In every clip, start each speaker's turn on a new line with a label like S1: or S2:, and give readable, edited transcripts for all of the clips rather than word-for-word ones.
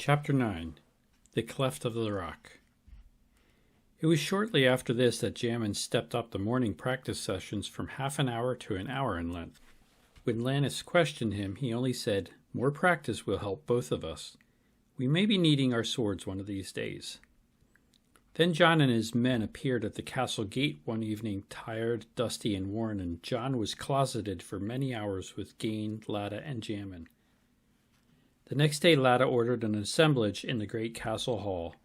S1: Chapter 9. The Cleft of the Rock. It was shortly after this that Jammin stepped up the morning practice sessions from half an hour to an hour in length. When Lannis questioned him, he only said, "More practice will help both of us. We may be needing our swords one of these days." Then John and his men appeared at the castle gate one evening, tired, dusty, and worn, and John was closeted for many hours with Gain, Latta, and Jammin. The next day Latta ordered an assemblage in the great castle hall.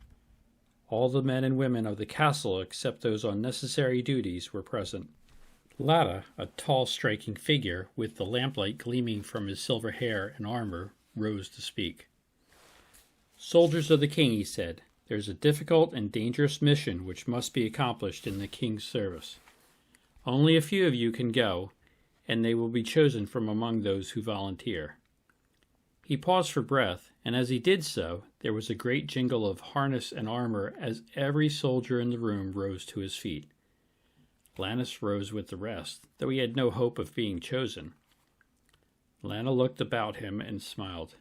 S1: All the men and women of the castle, except those on necessary duties, were present. Latta, a tall, striking figure, with the lamplight gleaming from his silver hair and armor, rose to speak. "Soldiers of the king," he said, "there is a difficult and dangerous mission which must be accomplished in the king's service. Only a few of you can go, and they will be chosen from among those who volunteer." He paused for breath, and as he did so, there was a great jingle of harness and armor as every soldier in the room rose to his feet. Lannis rose with the rest, though he had no hope of being chosen. Lanna looked about him and smiled.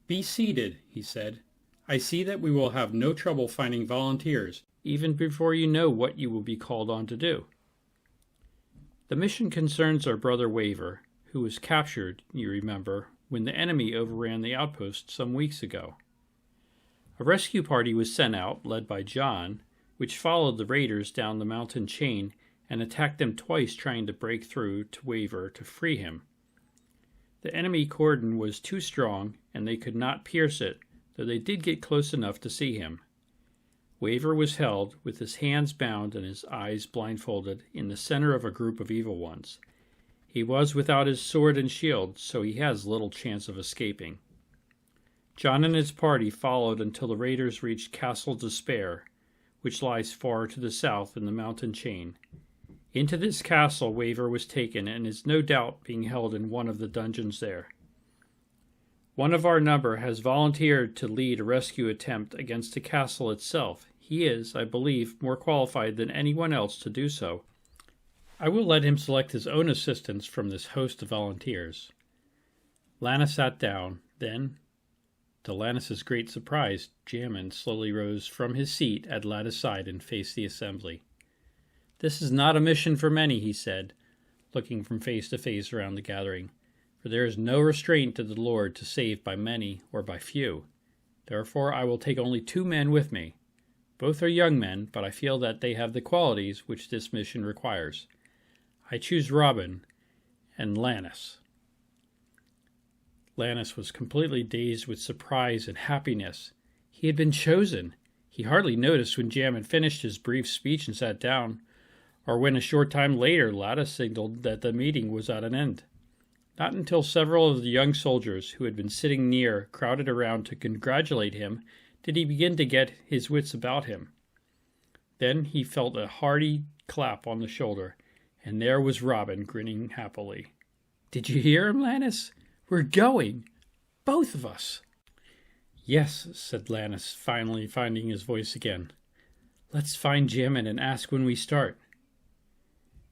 S1: "Be seated," he said. "I see that we will have no trouble finding volunteers, even before you know what you will be called on to do. The mission concerns our brother Waver, who was captured, you remember, when the enemy overran the outpost some weeks ago. A rescue party was sent out, led by John, which followed the raiders down the mountain chain and attacked them twice, trying to break through to Waver to free him. The enemy cordon was too strong, and they could not pierce it, though they did get close enough to see him. Waver was held, with his hands bound and his eyes blindfolded, in the center of a group of evil ones. He was without his sword and shield, so he has little chance of escaping. John and his party followed until the raiders reached Castle Despair, which lies far to the south in the mountain chain. Into this castle Waver was taken, and is no doubt being held in one of the dungeons there. One of our number has volunteered to lead a rescue attempt against the castle itself. He is, I believe, more qualified than anyone else to do so. I will let him select his own assistants from this host of volunteers." Lanna sat down. Then, to Lannis's great surprise, Jammin slowly rose from his seat at Latta's side and faced the assembly. "This is not a mission for many," he said, looking from face to face around the gathering, "for there is no restraint to the Lord to save by many or by few. Therefore I will take only 2 men with me. Both are young men, but I feel that they have the qualities which this mission requires. I choose Robin and Lannis." Lannis was completely dazed with surprise and happiness. He had been chosen. He hardly noticed when Jammin finished his brief speech and sat down, or when a short time later Latta signaled that the meeting was at an end. Not until several of the young soldiers who had been sitting near crowded around to congratulate him did he begin to get his wits about him. Then he felt a hearty clap on the shoulder, and there was Robin grinning happily. "Did you hear him, Lannis? We're going! Both of us!" "Yes," said Lannis, finally finding his voice again. "Let's find Jammin and ask when we start."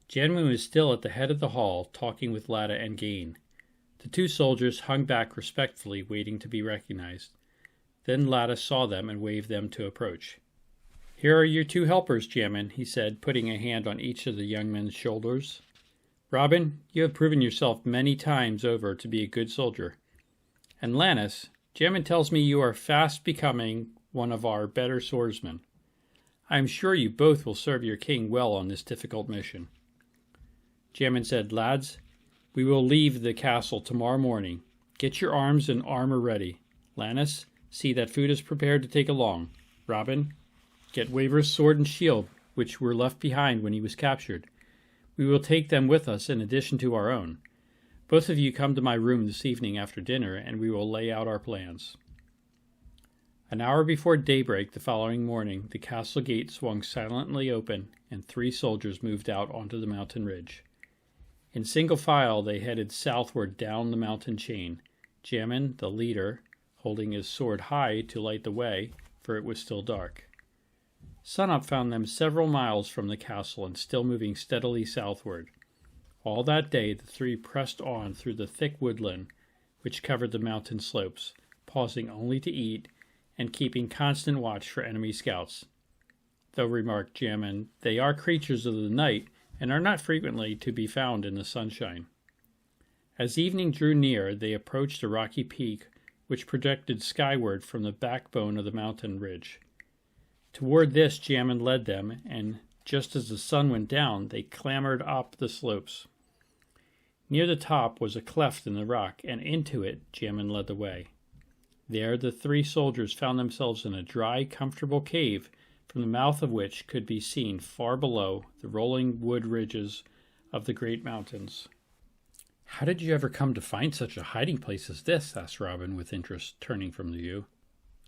S1: Jammin was still at the head of the hall, talking with Latta and Gain. The 2 soldiers hung back respectfully, waiting to be recognized. Then Latta saw them and waved them to approach. "Here are your 2 helpers, Jammin," he said, putting a hand on each of the young men's shoulders. "Robin, you have proven yourself many times over to be a good soldier. And Lannis, Jammin tells me you are fast becoming one of our better swordsmen. I am sure you both will serve your king well on this difficult mission." Jammin said, "Lads, we will leave the castle tomorrow morning. Get your arms and armor ready. Lannis, see that food is prepared to take along. Robin, get Waver's sword and shield, which were left behind when he was captured. We will take them with us in addition to our own. Both of you come to my room this evening after dinner, and we will lay out our plans." An hour before daybreak the following morning, the castle gate swung silently open, and 3 soldiers moved out onto the mountain ridge. In single file they headed southward down the mountain chain, Jammin, the leader, holding his sword high to light the way, for it was still dark. Sunup found them several miles from the castle and still moving steadily southward. All that day the 3 pressed on through the thick woodland which covered the mountain slopes, pausing only to eat and keeping constant watch for enemy scouts. Though, remarked Jammin, they are creatures of the night and are not frequently to be found in the sunshine. As evening drew near, they approached a rocky peak which projected skyward from the backbone of the mountain ridge. Toward this Jammin led them, and just as the sun went down, they clambered up the slopes. Near the top was a cleft in the rock, and into it Jammin led the way. There the three soldiers found themselves in a dry, comfortable cave, from the mouth of which could be seen far below the rolling wood ridges of the great mountains. "How did you ever come to find such a hiding place as this?" asked Robin with interest, turning from the view.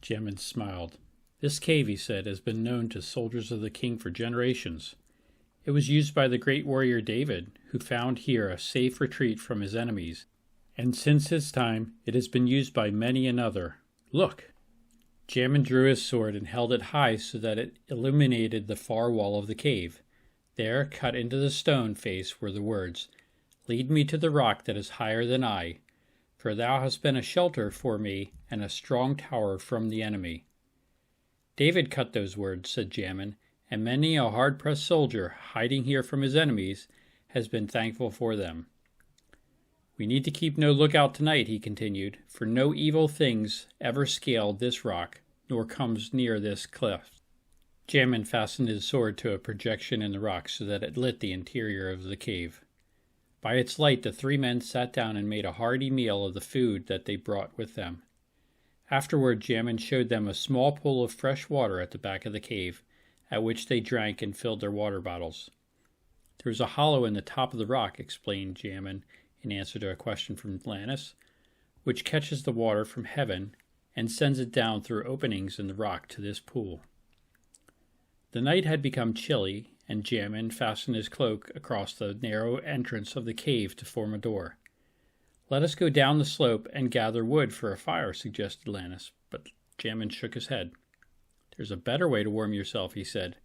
S1: Jammin smiled. "This cave," he said, "has been known to soldiers of the king for generations. It was used by the great warrior David, who found here a safe retreat from his enemies, and since his time it has been used by many another. Look!" Jammin drew his sword and held it high so that it illuminated the far wall of the cave. There, cut into the stone face, were the words, "Lead me to the rock that is higher than I, for thou hast been a shelter for me and a strong tower from the enemy." "David cut those words," said Jammin, "and many a hard-pressed soldier, hiding here from his enemies, has been thankful for them. We need to keep no lookout tonight," he continued, "for no evil things ever scaled this rock, nor comes near this cliff." Jammin fastened his sword to a projection in the rock so that it lit the interior of the cave. By its light the three men sat down and made a hearty meal of the food that they brought with them. Afterward Jammin showed them a small pool of fresh water at the back of the cave, at which they drank and filled their water bottles. "There is a hollow in the top of the rock," explained Jammin in answer to a question from Lannis, "which catches the water from heaven and sends it down through openings in the rock to this pool." The night had become chilly, and Jammin fastened his cloak across the narrow entrance of the cave to form a door. "Let us go down the slope and gather wood for a fire," suggested Lannis, but Jammin shook his head. "There's a better way to warm yourself," he said.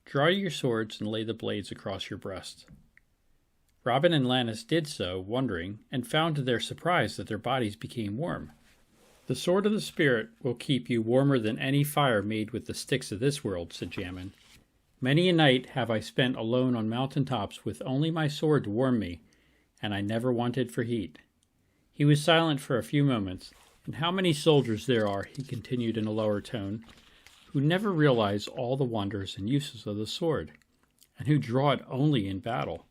S1: "Draw your swords and lay the blades across your breast." Robin and Lannis did so, wondering, and found to their surprise that their bodies became warm. "The sword of the spirit will keep you warmer than any fire made with the sticks of this world," said Jammin. "Many a night have I spent alone on mountain tops with only my sword to warm me, and I never wanted for heat." He was silent for a few moments. "And how many soldiers there are," he continued in a lower tone, "who never realize all the wonders and uses of the sword, and who draw it only in battle.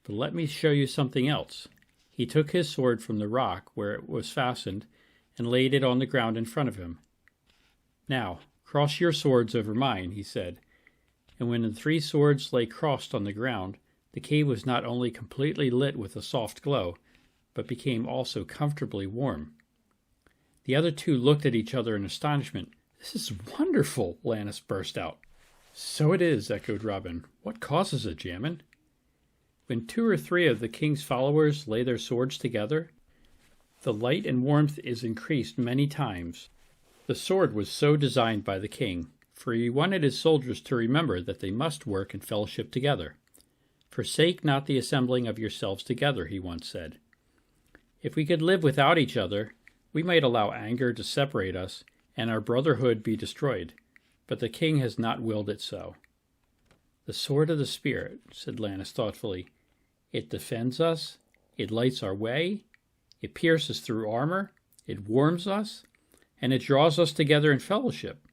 S1: But let me show you something else." He took his sword from the rock where it was fastened and laid it on the ground in front of him. "Now, cross your swords over mine," he said, and when the three swords lay crossed on the ground, the cave was not only completely lit with a soft glow, but became also comfortably warm. The other two looked at each other in astonishment. "This is wonderful!" Lannis burst out. "So it is," echoed Robin. "What causes it, Jammin?" "When 2 or 3 of the king's followers lay their swords together, the light and warmth is increased many times. The sword was so designed by the king, for he wanted his soldiers to remember that they must work in fellowship together. 'Forsake not the assembling of yourselves together,' he once said. If we could live without each other, we might allow anger to separate us and our brotherhood be destroyed, but the king has not willed it so." "The sword of the spirit," said Lannis thoughtfully. "It defends us, it lights our way, it pierces through armor, it warms us, and it draws us together in fellowship.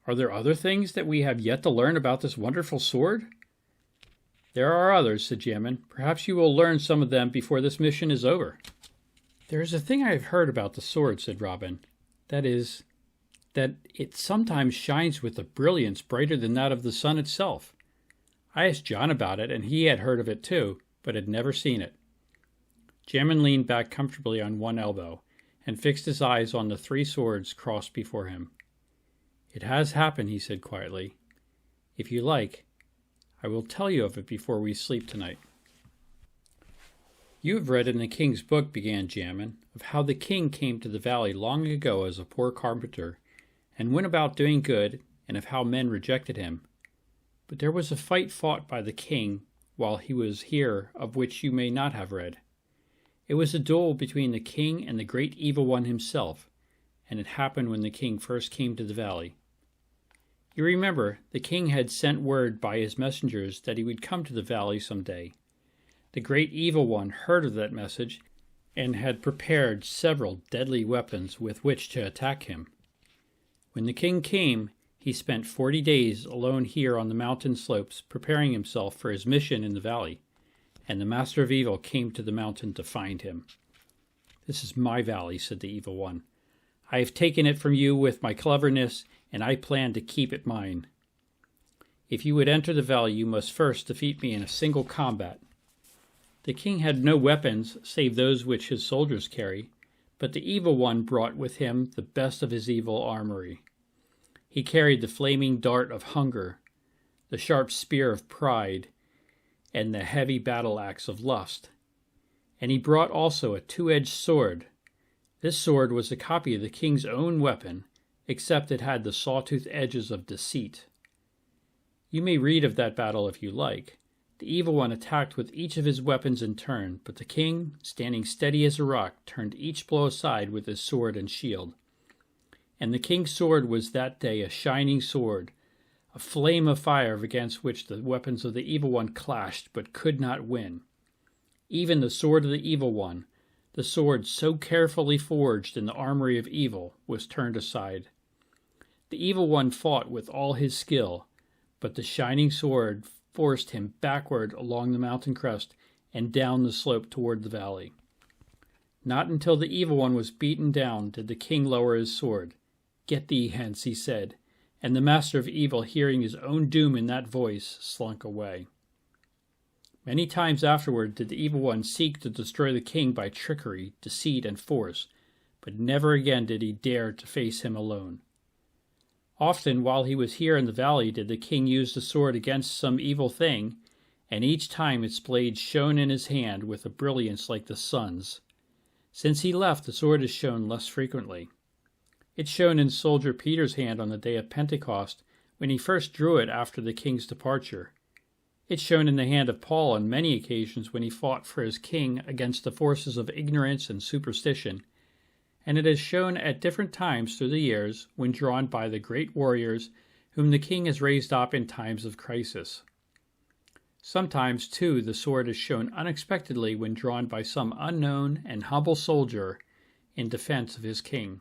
S1: Are there other things that we have yet to learn about this wonderful sword?" "There are others," said Jammin. "Perhaps you will learn some of them before this mission is over." "There is a thing I have heard about the sword," said Robin. "That is, that it sometimes shines with a brilliance brighter than that of the sun itself. I asked John about it, and he had heard of it too, but had never seen it." Jammin leaned back comfortably on one elbow, and fixed his eyes on the 3 swords crossed before him. "It has happened," he said quietly. "If you like, I will tell you of it before we sleep tonight." "You have read in the king's book," began Jammin, "of how the king came to the valley long ago as a poor carpenter, and went about doing good, and of how men rejected him. But there was a fight fought by the king while he was here of which you may not have read. It was a duel between the king and the great evil one himself, and it happened when the king first came to the valley. You remember, the king had sent word by his messengers that he would come to the valley some day. The great evil one heard of that message and had prepared several deadly weapons with which to attack him. When the king came, he spent 40 days alone here on the mountain slopes, preparing himself for his mission in the valley, and the master of evil came to the mountain to find him. "This is my valley," said the evil one. "I have taken it from you with my cleverness, and I plan to keep it mine. If you would enter the valley, you must first defeat me in a single combat." The king had no weapons save those which his soldiers carry, but the evil one brought with him the best of his evil armory. He carried the flaming dart of hunger, the sharp spear of pride, and the heavy battle axe of lust. And he brought also a two-edged sword. This sword was a copy of the king's own weapon, except it had the sawtooth edges of deceit. You may read of that battle if you like. The evil one attacked with each of his weapons in turn, but the king, standing steady as a rock, turned each blow aside with his sword and shield. And the king's sword was that day a shining sword, a flame of fire against which the weapons of the evil one clashed but could not win. Even the sword of the evil one, the sword so carefully forged in the armory of evil, was turned aside. The evil one fought with all his skill, but the shining sword forced him backward along the mountain crest and down the slope toward the valley. Not until the evil one was beaten down did the king lower his sword. "Get thee hence," he said, and the master of evil, hearing his own doom in that voice, slunk away. Many times afterward did the evil one seek to destroy the king by trickery, deceit, and force, but never again did he dare to face him alone. Often while he was here in the valley did the king use the sword against some evil thing, and each time its blade shone in his hand with a brilliance like the sun's. Since he left, the sword has shone less frequently. It shone in soldier Peter's hand on the day of Pentecost, when he first drew it after the king's departure. It shone in the hand of Paul on many occasions when he fought for his king against the forces of ignorance and superstition, and it has shone at different times through the years when drawn by the great warriors whom the king has raised up in times of crisis. Sometimes, too, the sword has shone unexpectedly when drawn by some unknown and humble soldier in defense of his king.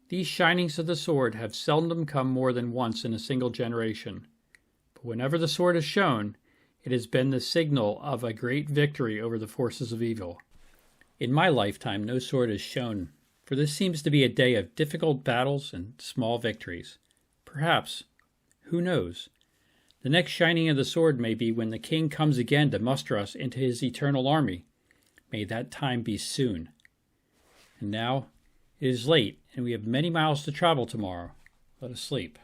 S1: These shinings of the sword have seldom come more than once in a single generation, but whenever the sword has shone, it has been the signal of a great victory over the forces of evil. In my lifetime, no sword has shone, for this seems to be a day of difficult battles and small victories. Perhaps, who knows, the next shining of the sword may be when the king comes again to muster us into his eternal army. May that time be soon. And now, it is late, and we have many miles to travel tomorrow. Let us sleep.